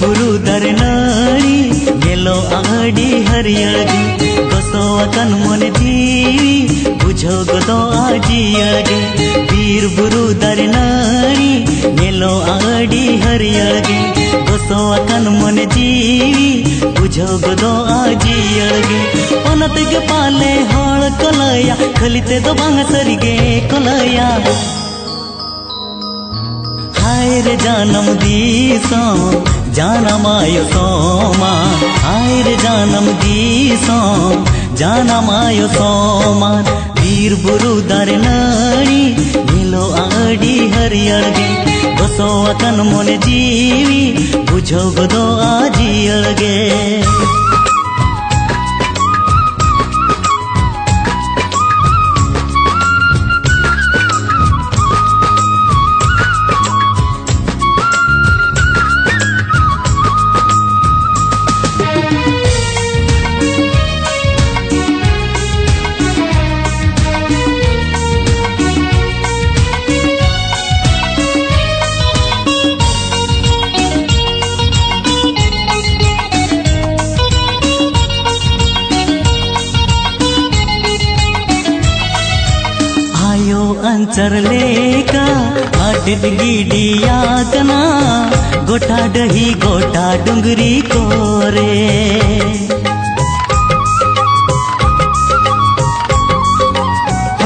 बुरु दरे नाड़ी गेलो आड़ी हरियगे गोसो अकन मन जीवी बुझो गोदो आजियगे बीर बुरु दरे नाड़ी गेलो आड़ी हरियगे गोसो अकन मन जीवी बुझो गोदो आजियगे ओनतेगे पाले हड़ कोलया खलिते दो बांग सरिगे कोलया हाय रे जानम दीसो जानम आयो सोमा हाय रे जानम दीसो जानम आयो सोमा बीर बुरु दरे नाड़ी नीलो आड़ी हरियगे गोसो अकन मन जीवी बुझो गोदो आजियगे अंचर लेका आडित गिडिया कना गोटा दही गोटा डुंगरी कोरे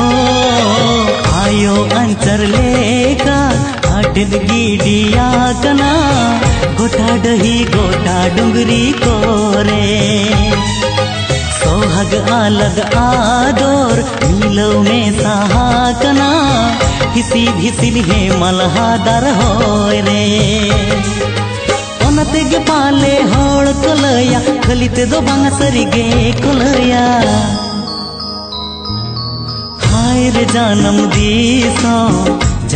ओ आयो अंचर लेका आडित गिडिया कना गोटा दही गोटा डुंगरी कोरे सोहग अलग आदोर नीलो में सहाकना हिसी भिसिल हे मलहादर होय रे ओनतेगे पाले होड़ कोलया खलिते दो बांग सरिगे कोलया हाय रे जानम दीसो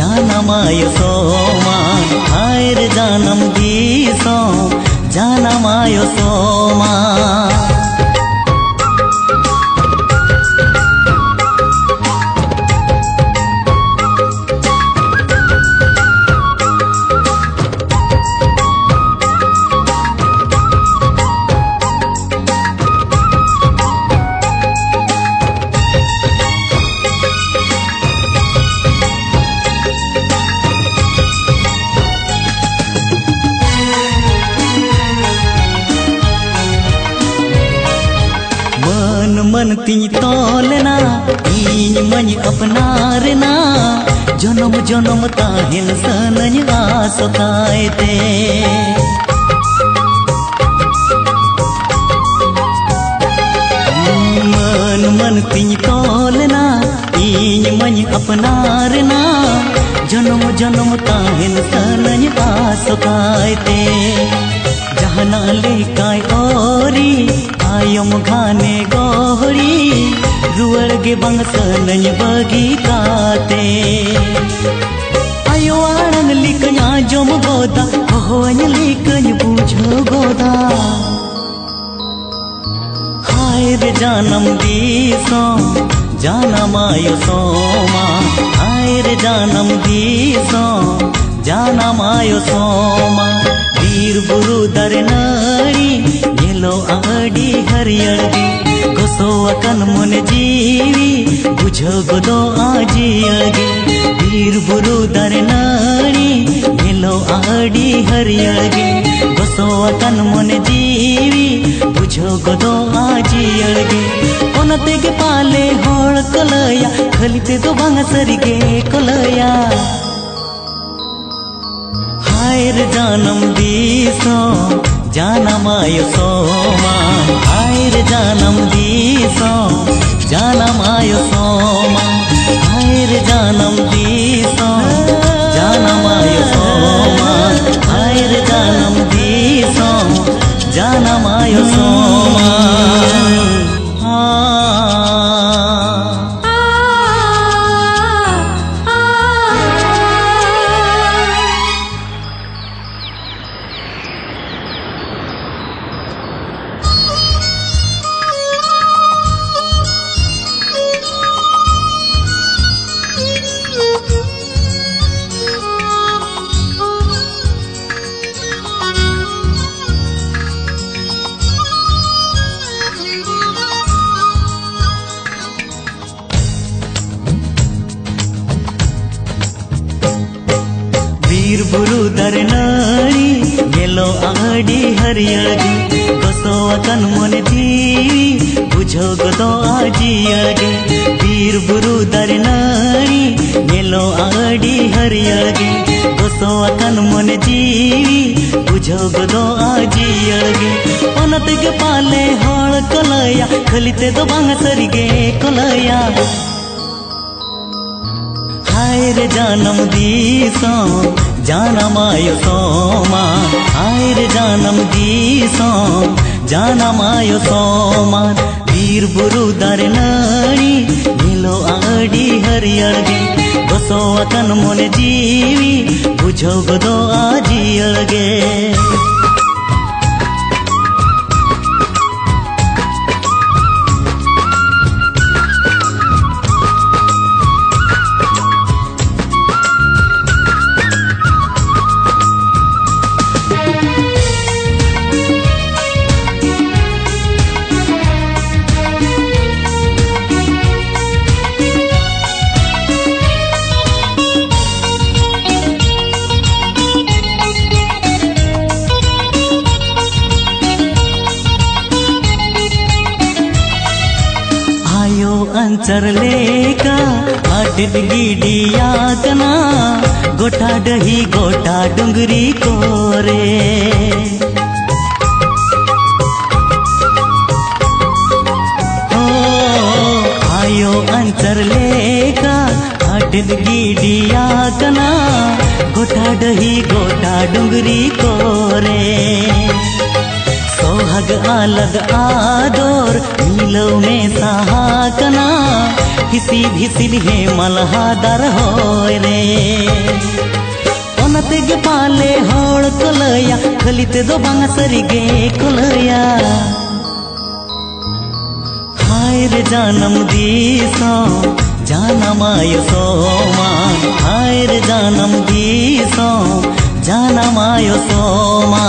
जानम आयो सोमा हाय रे जानम दीसो जानम आयो सोमा मन तीन तोलना इन मन अपनारना जनम जनम ताहिल सनन आसकायते मन मन तीन तोलना इन मन अपनारना जनम जनम ताहिल सनन आसकायते जहना लेकाय ओरी आयम घाने गोहरी रुअड़गे बंग सनन बगी काते आयो आड़ंग लिकन आजम गोदा होवन लिकन बूझो गोदा हाय रे जानम दीसो जानम आयो सोमा हाय रे जानम दीसो जानम आयो सोमा बीर बुरु दरे नाड़ी नीलो आड़ी हरियगे गोसो अकन मन जीवी बुझो गोदो आजियगे बीर बुरु दरे नाड़ी नीलो आड़ी हरियगे गोसो अकन मन जीवी बुझो गोदो आजियगे ओनतेगे पाले होड़ कोलया खलिते दो बांग सरिगे कोलया हाय रे जानम दीसो जानम आयो सोमा हाय रे जानम दीसो जानम आयो सोमा हाय रे जानम दीसो जानम आयो सोमा हाय रे जानम दीसो जानम आयो सोमा आडी हरियळगे गोसोवाकन मने जीवी बुझो गदो आजियळगे बीर बुरु दारे नाड़ी नेलो आडी हरियळगे गोसोवाकन मने जीवी बुझो गदो आजियळगे ओनतेगे पाले हळ कोलया खलिते दो बांग सरिगे कोलया हाय रे जानम दीसो जानमायो सोमा हाय रे जानम दीसो जानमायो सोमा बीर बुरु दारे नाड़ी नीलो आडी हरियळगे गोसोवाकन मने जीवी बुझो गदो आजियळगे अंचर लेका आटित गिडिया कना गोटा दही गोटा डुंगरी कोरे ओ आयो अंचर लेका आटित गिडिया कना गोटा दही गोटा डुंगरी कोरे सोहग अलग आदोर मिलो में सहाकना हिसी भिसिल हे मलहादार होय रे ओनतेगे पाले होड़ कोलया खलिते दो बांग सरिगे कोलया हाय रे जानम दीसो जानमायो सोमा हाय रे जानम दीसो जानमायो सोमा